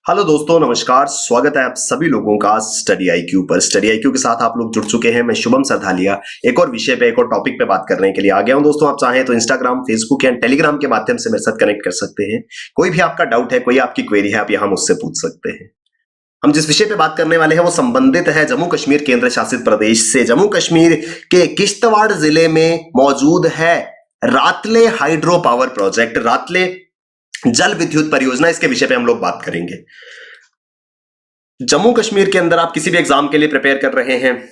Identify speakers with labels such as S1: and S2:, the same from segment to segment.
S1: Hello दोस्तों, नमस्कार। स्वागत है आप सभी लोगों का स्टडी आईक्यू पर। स्टडी आईक्यू के साथ आप लोग जुड़ चुके हैं। मैं शुभम सरधालिया एक और विषय पे, एक और टॉपिक पे बात करने के लिए आ गया हूं। दोस्तों, आप चाहें तो इंस्टाग्राम, फेसबुक या टेलीग्राम के माध्यम से मेरे साथ कनेक्ट कर सकते हैं। कोई भी आपका डाउट है, कोई आपकी क्वेरी है, आप यहाँ मुझसे पूछ सकते हैं। हम जिस विषय पे बात करने वाले हैं वो संबंधित है जम्मू कश्मीर केंद्र शासित प्रदेश से। जम्मू कश्मीर के किश्तवाड़ जिले में मौजूद है रातले हाइड्रो पावर प्रोजेक्ट, रातले जल विद्युत परियोजना। इसके विषय पे हम लोग बात करेंगे। जम्मू कश्मीर के अंदर आप किसी भी एग्जाम के लिए प्रिपेयर कर रहे हैं,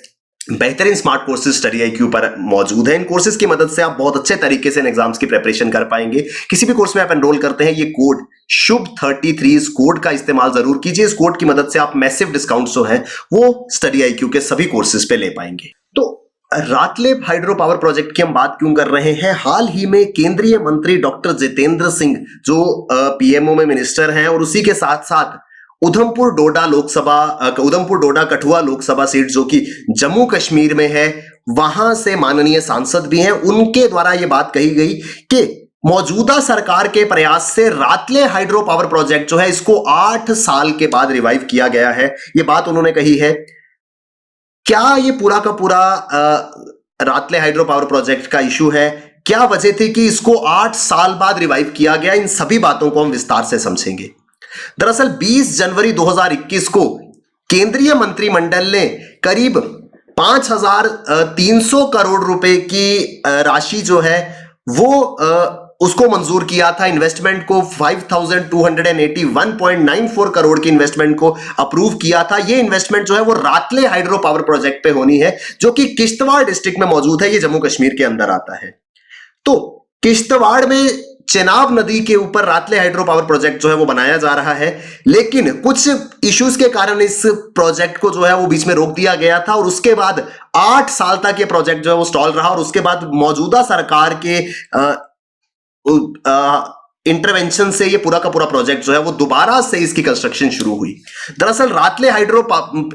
S1: बेहतरीन स्मार्ट कोर्सेज स्टडी आईक्यू पर मौजूद है। इन कोर्सेज की मदद से आप बहुत अच्छे तरीके से इन एग्जाम्स की प्रिपरेशन कर पाएंगे। किसी भी कोर्स में आप एनरोल करते हैं, ये कोड शुभ 33 इस कोड का इस्तेमाल जरूर कीजिए। इस कोड की मदद से आप मैसिव डिस्काउंट जो है वो स्टडी आईक्यू के सभी कोर्सेज पे ले पाएंगे। तो रातले हाइड्रो पावर प्रोजेक्ट की हम बात क्यों कर रहे हैं? हाल ही में केंद्रीय मंत्री डॉक्टर जितेंद्र सिंह जो पीएमओ में मिनिस्टर हैं, और उसी के साथ साथ उधमपुर डोडा कठुआ लोकसभा सीट जो कि जम्मू कश्मीर में है, वहां से माननीय सांसद भी हैं। उनके द्वारा यह बात कही गई कि मौजूदा सरकार के प्रयास से रातले हाइड्रो पावर प्रोजेक्ट जो है इसको 8 साल के बाद रिवाइव किया गया है। यह बात उन्होंने कही है। क्या ये पूरा का पूरा रातले हाइड्रो पावर प्रोजेक्ट का इशू है? क्या वजह थी कि इसको 8 साल बाद रिवाइव किया गया? इन सभी बातों को हम विस्तार से समझेंगे। दरअसल 20 जनवरी 2021 को केंद्रीय मंत्रिमंडल ने करीब 5,300 करोड़ रुपए की राशि जो है वो उसको मंजूर किया था। इन्वेस्टमेंट को 5,281.94 करोड़ की इन्वेस्टमेंट को अप्रूव किया था। ये इन्वेस्टमेंट जो है वो रातले हाइड्रो पावर प्रोजेक्ट पे होनी है, जो कि किश्तवाड़ डिस्ट्रिक्ट में मौजूद है। ये जम्मू कश्मीर के अंदर आता है। तो किश्तवाड़ में चेनाब नदी के ऊपर रातले हाइड्रो पावर प्रोजेक्ट जो है वो बनाया जा रहा है, लेकिन कुछ इश्यूज के कारण इस प्रोजेक्ट को जो है वो बीच में रोक दिया गया था, और उसके बाद 8 साल तक ये प्रोजेक्ट जो है वो स्टॉल रहा। और उसके बाद मौजूदा सरकार के इंटरवेंशन से ये पूरा का पूरा प्रोजेक्ट जो है वो दोबारा से इसकी कंस्ट्रक्शन शुरू हुई। दरअसल रातले हाइड्रो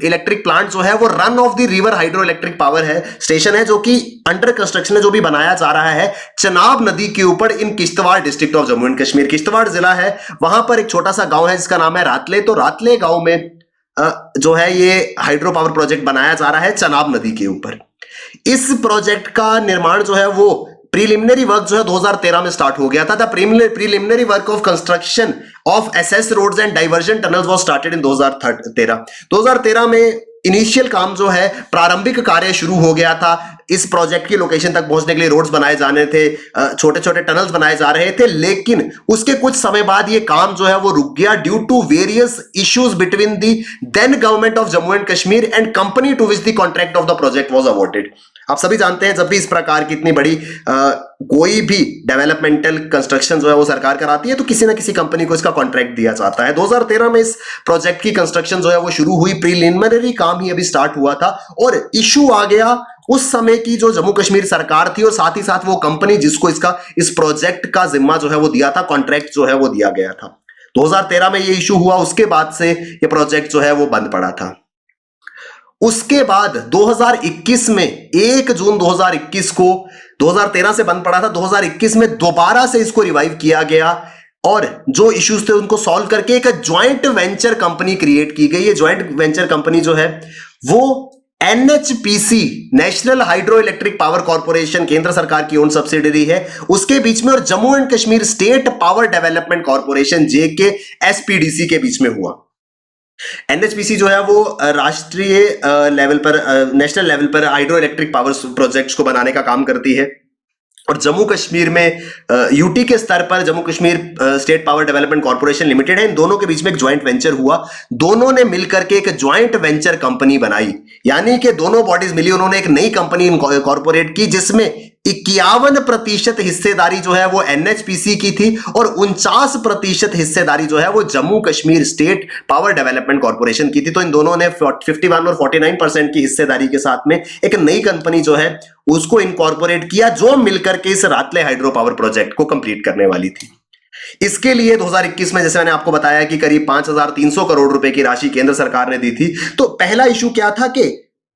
S1: इलेक्ट्रिक प्लांट जो है वो run of the river hydro electric power है स्टेशन है, जो कि अंडर कंस्ट्रक्शन है, जो भी बनाया जा रहा है चनाब नदी के ऊपर in Kishtwar district of Jammu and Kashmir. Kishtwar जिला है, वहां पर एक छोटा सा गांव है जिसका नाम है रातले। तो रातले गांव में जो है ये हाइड्रो पावर प्रोजेक्ट बनाया जा रहा है चनाब नदी के ऊपर। इस प्रोजेक्ट का निर्माण जो है वो प्रीलिमिनरी वर्क जो है 2013 में स्टार्ट हो गया था। The preliminary work of construction of SS roads and diversion tunnels was started in 2013 में इनिशियल काम जो है, प्रारंभिक कार्य शुरू हो गया था। इस प्रोजेक्ट की लोकेशन तक पहुंचने के लिए रोड्स बनाए जाने थे, छोटे छोटे टनल्स बनाए जा रहे थे, लेकिन उसके कुछ समय बाद ये काम जो है वो रुक गया due to various issues between the then government of Jammu and Kashmir and company to which the contract of the project was awarded. आप सभी जानते हैं, जब भी इस प्रकार की इतनी बड़ी कोई भी डेवलपमेंटल कंस्ट्रक्शन जो है वो सरकार कराती है, तो किसी ना किसी कंपनी को इसका कॉन्ट्रैक्ट दिया जाता है। 2013 में इस प्रोजेक्ट की कंस्ट्रक्शन जो है वो शुरू हुई। प्रीलिमिनरी काम ही अभी स्टार्ट हुआ था, और इशू आ गया उस समय की जो जम्मू कश्मीर सरकार थी, और साथ ही साथ वो कंपनी जिसको इस प्रोजेक्ट का जिम्मा जो है वो दिया था, कॉन्ट्रैक्ट जो है वो दिया गया था। 2013 में ये इशू हुआ, उसके बाद से ये प्रोजेक्ट जो है वो बंद पड़ा था। उसके बाद 2021 में 1 जून 2021 को 2013 से बंद पड़ा था, 2021 में दोबारा से इसको रिवाइव किया गया, और जो इश्यूज थे उनको सॉल्व करके एक ज्वाइंट वेंचर कंपनी क्रिएट की गई। ये ज्वाइंट वेंचर कंपनी जो है वो NHPC, national hydro electric power corporation, केंद्र सरकार की ओन सब्सिडरी है, उसके बीच में, और Jammu and Kashmir state power development corporation JKSPDC के बीच में हुआ। एनएचपीसी जो है वो राष्ट्रीय लेवल पर, नेशनल लेवल पर हाइड्रो इलेक्ट्रिक पावर प्रोजेक्ट्स को बनाने का काम करती है, और जम्मू कश्मीर में यूटी के स्तर पर Jammu Kashmir state power development corporation limited है। इन दोनों के बीच में एक ज्वाइंट वेंचर हुआ। दोनों ने मिलकर के एक ज्वाइंट वेंचर कंपनी बनाई, यानी कि दोनों बॉडीज मिली, उन्होंने एक नई कंपनी कॉर्पोरेट की, जिसमें 51% हिस्सेदारी जो है वो एनएचपीसी की थी, और 49% हिस्सेदारी जो है वो Jammu Kashmir state power development corporation की थी। तो इन दोनों ने 51 और 49% की हिस्सेदारी के साथ में एक नई कंपनी जो है उसको इनकॉर्पोरेट किया, जो मिलकर के इस रातले हाइड्रो पावर प्रोजेक्ट को कंप्लीट करने वाली थी। इसके लिए 2021 में, जैसे मैंने आपको बताया, कि करीब 5,300 करोड़ रुपए की राशि केंद्र सरकार ने दी थी। तो पहला इशू क्या था कि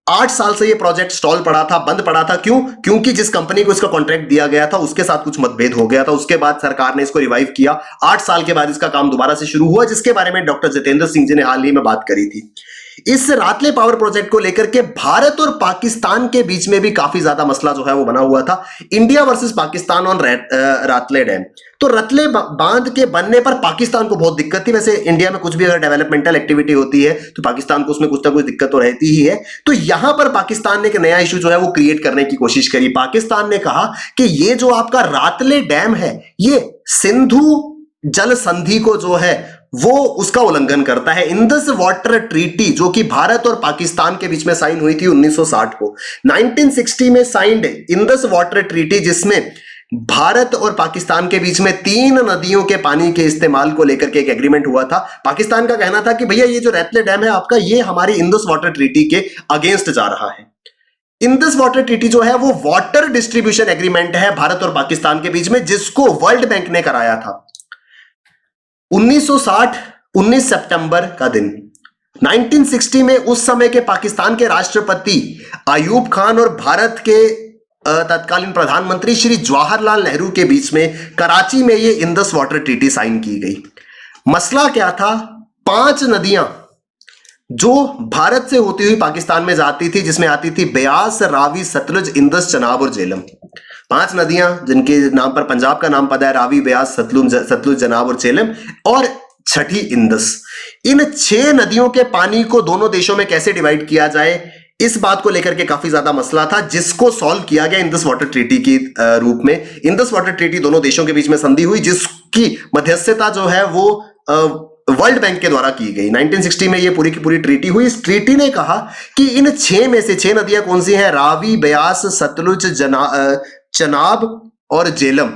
S1: 8 साल से ये प्रोजेक्ट स्टॉल पड़ा था, बंद पड़ा था। क्यों? क्योंकि जिस कंपनी को इसका कॉन्ट्रैक्ट दिया गया था उसके साथ कुछ मतभेद हो गया था। उसके बाद सरकार ने इसको रिवाइव किया। 8 साल के बाद इसका काम दोबारा से शुरू हुआ, जिसके बारे में डॉक्टर जितेंद्र सिंह जी ने हाल ही में बात करी थी। इस रातले पावर प्रोजेक्ट को लेकर के भारत और पाकिस्तान के बीच में भी काफी ज्यादा मसला जो है वो बना हुआ था। India versus Pakistan on रातले dam. तो रतले बांध के बनने पर पाकिस्तान को बहुत दिक्कत थी। वैसे इंडिया में कुछ भी अगर डेवलपमेंटल एक्टिविटी होती है तो पाकिस्तान को उसमें कुछ ना कुछ दिक्कत तो रहती ही है। तो यहां पर पाकिस्तान ने एक नया इशू जो है वो क्रिएट करने की कोशिश करी। पाकिस्तान ने कहा कि ये जो आपका रातले डैम है ये सिंधु जल संधि को जो है वो उसका उल्लंघन करता है। इंडस वाटर ट्रीटी जो कि भारत और पाकिस्तान के बीच में साइन हुई थी 1960 को, 1960 में साइंड इंडस वाटर ट्रीटी, जिसमें भारत और पाकिस्तान के बीच में 3 नदियों के पानी के इस्तेमाल को लेकर के एक एग्रीमेंट हुआ था। पाकिस्तान का कहना था कि भैया ये जो रतले डैम है आपका, ये हमारी इंडस वाटर ट्रीटी के अगेंस्ट जा रहा है। इंडस वाटर ट्रीटी जो है वो वाटर डिस्ट्रीब्यूशन एग्रीमेंट है भारत और पाकिस्तान के बीच में, जिसको वर्ल्ड बैंक ने कराया था 1960 19 सितंबर का दिन। 1960 में उस समय के पाकिस्तान के राष्ट्रपति अयूब खान और भारत के तत्कालीन प्रधानमंत्री श्री जवाहरलाल नेहरू के बीच में कराची में ये इंडस वाटर ट्रीटी साइन की गई। मसला क्या था? 5 नदियां जो भारत से होती हुई पाकिस्तान में जाती थी, जिसमें आती थी ब्यास, रावी, सतलुज, इंडस, चनाब और झेलम। 5 नदियां जिनके नाम पर पंजाब का नाम पता है, रावी, ब्यास, सतलुज, चनाब और झेलम, और छठी इंडस। इन 6 नदियों के पानी को दोनों देशों में कैसे डिवाइड किया जाए, इस बात को लेकर के काफी ज्यादा मसला था, जिसको सॉल्व किया गया इंडस वाटर ट्रीटी के रूप में। इंडस वाटर ट्रीटी दोनों देशों के बीच में संधि हुई, जिसकी मध्यस्थता जो है वो वर्ल्ड बैंक के द्वारा की गई। 1960 में ये पूरी की पूरी ट्रीटी हुई। इस ट्रीटी ने कहा कि इन 6 में से 6 नदियां कौन सी हैं? रावी, ब्यास, सतलुज, चनाब और झेलम,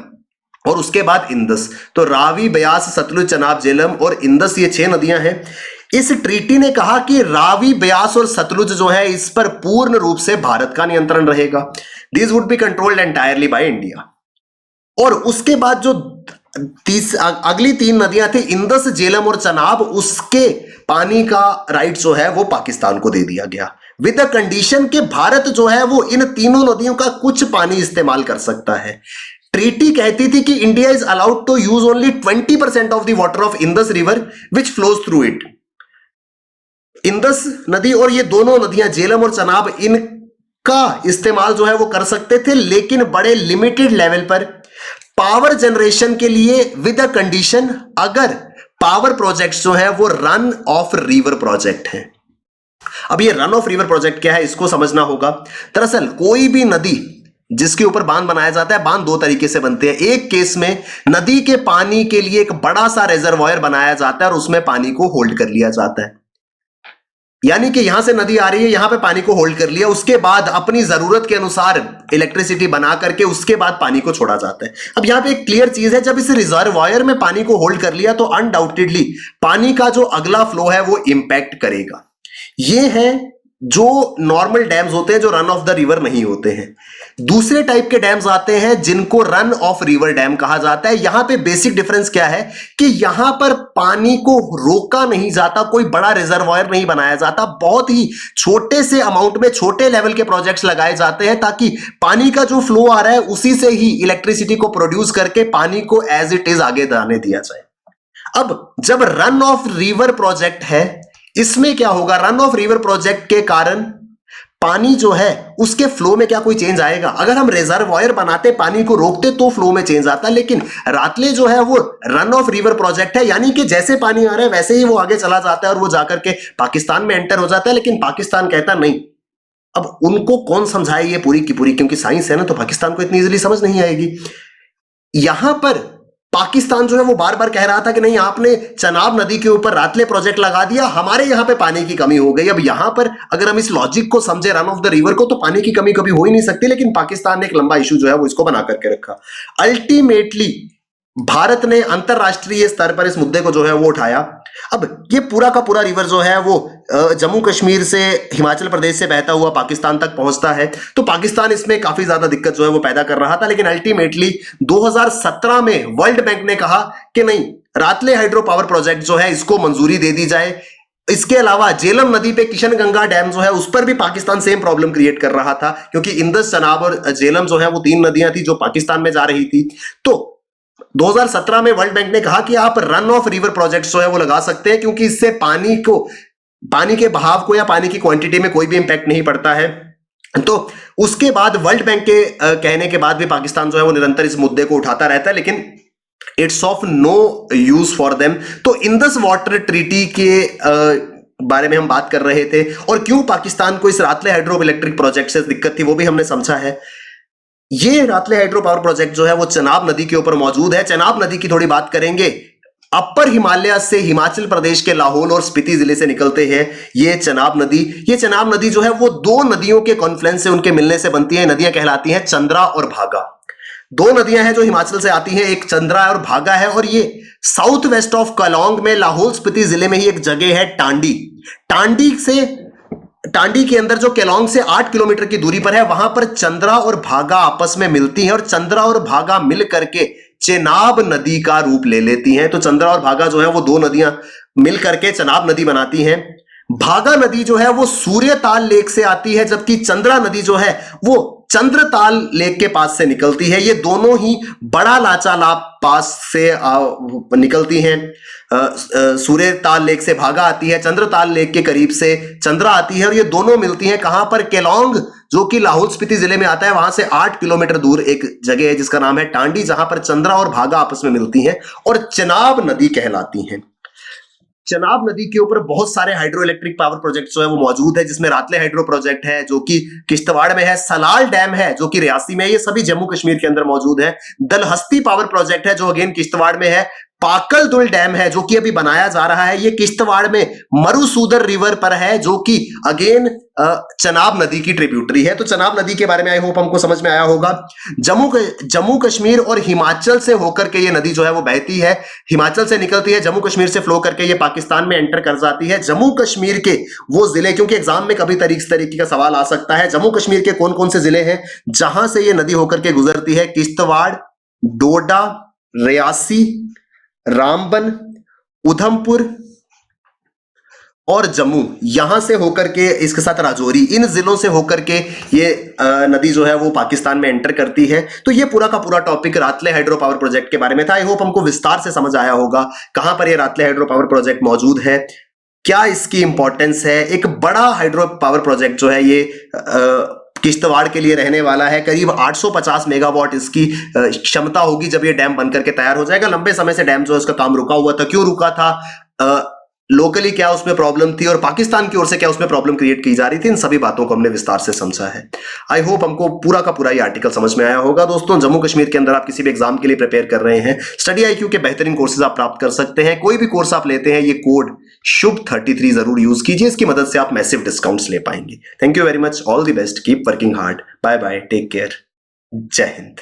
S1: और उसके बाद इंडस। तो रावी, ब्यास, सतलुज, चनाब, झेलम और इंडस, ये 6 नदियां हैं। इस ट्रीटी ने कहा कि रावी, ब्यास और सतलुज जो है इस पर पूर्ण रूप से भारत का नियंत्रण रहेगा। This would be controlled entirely by India. और उसके बाद जो अगली 3 नदियां थी, इंडस, झेलम और चनाब, उसके पानी का राइट जो है वो पाकिस्तान को दे दिया गया, विद द कंडीशन के भारत जो है वो इन तीनों नदियों का कुछ पानी इस्तेमाल कर सकता है। ट्रीटी कहती थी कि India is allowed to use only 20% of the water of Indus river which flows through it. Indus नदी और ये दोनों नदियां झेलम और चनाब, इनका इस्तेमाल जो है वो कर सकते थे, लेकिन बड़े लिमिटेड लेवल पर, पावर जनरेशन के लिए, विद अ कंडीशन अगर पावर प्रोजेक्ट्स जो है वो रन ऑफ रिवर प्रोजेक्ट हैं। अब ये रन ऑफ रिवर प्रोजेक्ट क्या है, इसको समझना होगा। दरअसल कोई भी नदी जिसके ऊपर बांध बनाया जाता है, बांध 2 तरीके से बनते हैं। एक केस में नदी के पानी के लिए एक बड़ा सा रिजर्वायर बनाया जाता है और उसमें पानी को होल्ड कर लिया जाता है, यानी कि यहां से नदी आ रही है, यहां पे पानी को होल्ड कर लिया, उसके बाद अपनी जरूरत के अनुसार इलेक्ट्रिसिटी बना करके उसके बाद पानी को छोड़ा जाता है। अब यहां पे एक क्लियर चीज है, जब इस रिजर्वायर में पानी को होल्ड कर लिया तो अनडाउटेडली पानी का जो अगला फ्लो है वो इंपैक्ट करेगा। ये है जो नॉर्मल डैम्स होते हैं जो रन ऑफ द रिवर नहीं होते हैं। दूसरे टाइप के डैम्स आते हैं जिनको रन ऑफ रिवर डैम कहा जाता है। यहां पे बेसिक डिफरेंस क्या है कि यहां पर पानी को रोका नहीं जाता, कोई बड़ा रिजर्वायर नहीं बनाया जाता, बहुत ही छोटे से अमाउंट में छोटे लेवल के प्रोजेक्ट्स लगाए जाते हैं ताकि पानी का जो फ्लो आ रहा है उसी से ही इलेक्ट्रिसिटी को प्रोड्यूस करके पानी को एज इट इज आगे जाने दिया जाए। अब जब रन ऑफ रिवर प्रोजेक्ट है, इसमें क्या होगा, रन ऑफ रिवर प्रोजेक्ट के कारण पानी जो है उसके फ्लो में क्या कोई चेंज आएगा? अगर हम रिजर्वायर बनाते, पानी को रोकते तो फ्लो में चेंज आता, लेकिन रातले जो है वो रन ऑफ रिवर प्रोजेक्ट है, यानी कि जैसे पानी आ रहा है वैसे ही वो आगे चला जाता है और वो जाकर के पाकिस्तान में एंटर हो जाता है। लेकिन पाकिस्तान कहता नहीं। अब उनको कौन समझाए ये पूरी की पूरी, क्योंकि साइंस है ना, तो पाकिस्तान को इतनी इजीली समझ नहीं आएगी। यहां पर पाकिस्तान जो है वो बार बार कह रहा था कि नहीं, आपने चनाब नदी के ऊपर रातले प्रोजेक्ट लगा दिया, हमारे यहां पे पानी की कमी हो गई। अब यहां पर अगर हम इस लॉजिक को समझे, रन ऑफ द रिवर को, तो पानी की कमी कभी हो ही नहीं सकती, लेकिन पाकिस्तान ने एक लंबा इशू जो है वो इसको बना करके रखा। अल्टीमेटली भारत ने अंतरराष्ट्रीय स्तर पर इस मुद्दे को जो है वो उठाया। अब ये पूरा का पूरा रिवर जो है वो जम्मू कश्मीर से, हिमाचल प्रदेश से बहता हुआ पाकिस्तान तक पहुंचता है, तो पाकिस्तान इसमें काफी ज्यादा दिक्कत जो है वो पैदा कर रहा था। लेकिन अल्टीमेटली 2017 में वर्ल्ड बैंक ने कहा कि नहीं, रातले हाइड्रो पावर प्रोजेक्ट जो है इसको मंजूरी दे दी जाए। इसके अलावा झेलम नदी पे किशनगंगा डैम जो है उस पर भी पाकिस्तान सेम प्रॉब्लम क्रिएट कर रहा था, क्योंकि इंदस, चनाब और झेलम जो है वो 3 नदियां थी जो पाकिस्तान में जा रही थी। तो 2017 में वर्ल्ड बैंक ने कहा कि आप रन ऑफ रिवर प्रोजेक्ट जो है वो लगा सकते हैं, क्योंकि इससे पानी के बहाव को या पानी की क्वांटिटी में कोई भी इंपैक्ट नहीं पड़ता है। तो उसके बाद वर्ल्ड बैंक के कहने के बाद भी पाकिस्तान जो है वो निरंतर इस मुद्दे को उठाता रहता है, लेकिन it's of no use for them. तो इंदस वाटर ट्रीटी के बारे में हम बात कर रहे थे, और क्यों पाकिस्तान को इस रातले हाइड्रो इलेक्ट्रिक प्रोजेक्ट से दिक्कत थी वो भी हमने समझा है। ये रातले हाइड्रो पावर प्रोजेक्ट जो है वो चनाब नदी के ऊपर मौजूद है। चनाब नदी की थोड़ी बात करेंगे। अपर हिमालय से हिमाचल प्रदेश के लाहौल और स्पीति जिले से निकलते हैं ये चनाब नदी। ये चनाब नदी जो है वो 2 नदियों के कॉन्फ्लुएंस से, उनके मिलने से बनती है। नदियां कहलाती हैं चंद्रा और भागा। 2 नदियां हैं जो हिमाचल से आती हैं, एक चंद्रा और भागा है, और ये साउथ वेस्ट ऑफ कलौंग में लाहौल स्पीति जिले में ही एक जगह है टांडी। टांडी के अंदर जो केलोंग से 8 किलोमीटर की दूरी पर है, वहां पर चंद्रा और भागा आपस में मिलती हैं, और चंद्रा और भागा मिल करके चेनाब नदी का रूप ले लेती हैं। तो चंद्रा और भागा जो है वो 2 नदियां मिल करके चनाब नदी बनाती हैं। भागा नदी जो है वो सूर्यताल लेक से आती है, जबकि चंद्रा नदी जो है वो चंद्रताल लेक के पास से निकलती है। ये दोनों ही बड़ा लाचालाब पास से निकलती हैं। सूर्यताल लेक से भागा आती है, चंद्रताल लेक के करीब से चंद्रा आती है, और ये दोनों मिलती हैं कहां पर? केलोंग, जो कि लाहौल स्पीति जिले में आता है, वहां से 8 किलोमीटर दूर एक जगह है जिसका नाम है टांडी, जहां पर चंद्रा और भागा आपस में मिलती हैं और चनाब नदी कहलाती हैं। चनाब नदी के ऊपर बहुत सारे हाइड्रो इलेक्ट्रिक पावर प्रोजेक्ट जो है वो मौजूद है, जिसमें रातले हाइड्रो प्रोजेक्ट है जो कि किश्तवाड़ में है, सलाल डैम है जो कि रियासी में है, ये सभी जम्मू कश्मीर के अंदर मौजूद है। दलहस्ती पावर प्रोजेक्ट है जो अगेन किश्तवाड़ में है। पाकल दुल डैम है जो कि अभी बनाया जा रहा है, ये किश्तवाड़ में मरुसूदर रिवर पर है, जो कि अगेन चनाब नदी की ट्रिब्यूटरी है। तो चनाब नदी के बारे में आई होप हमको समझ में आया होगा। जम्मू कश्मीर और हिमाचल से होकर के ये नदी जो है वो बहती है, हिमाचल से निकलती है, जम्मू कश्मीर से फ्लो करके ये पाकिस्तान में एंटर कर जाती है। जम्मू कश्मीर के वो जिले, क्योंकि एग्जाम में कभी तरीके का सवाल आ सकता है, जम्मू कश्मीर के कौन कौन से जिले हैं जहां से ये नदी होकर के गुजरती है? किश्तवाड़, डोडा, रियासी, रामबन, उधमपुर और जम्मू, यहां से होकर के, इसके साथ राजौरी, इन जिलों से होकर के ये नदी जो है वो पाकिस्तान में एंटर करती है। तो ये पूरा का पूरा टॉपिक रातले हाइड्रो पावर प्रोजेक्ट के बारे में था। आई होप हमको विस्तार से समझ आया होगा कहां पर ये रातले हाइड्रो पावर प्रोजेक्ट मौजूद है, क्या इसकी इंपॉर्टेंस है। एक बड़ा हाइड्रो पावर प्रोजेक्ट जो है ये किश्तवाड़ के लिए रहने वाला है। करीब 850 मेगावाट इसकी क्षमता होगी जब ये डैम बनकर के तैयार हो जाएगा। लंबे समय से डैम जो है उसका काम रुका हुआ था। क्यों रुका था, लोकली क्या उसमें प्रॉब्लम थी, और पाकिस्तान की ओर से क्या उसमें प्रॉब्लम क्रिएट की जा रही थी, इन सभी बातों को हमने विस्तार से समझा है। आई होप हमको पूरा का पूरा ये आर्टिकल समझ में आया होगा। दोस्तों, जम्मू कश्मीर के अंदर आप किसी भी एग्जाम के लिए प्रिपेयर कर रहे हैं, स्टडी IQ के बेहतरीन कोर्सेज आप प्राप्त कर सकते हैं। कोई भी कोर्स आप लेते हैं, ये कोड शुभ33 जरूर यूज कीजिए, इसकी मदद से आप मैसिव डिस्काउंट्स ले पाएंगे। Thank you very much, all the best, keep working hard, bye bye, take care, जय हिंद।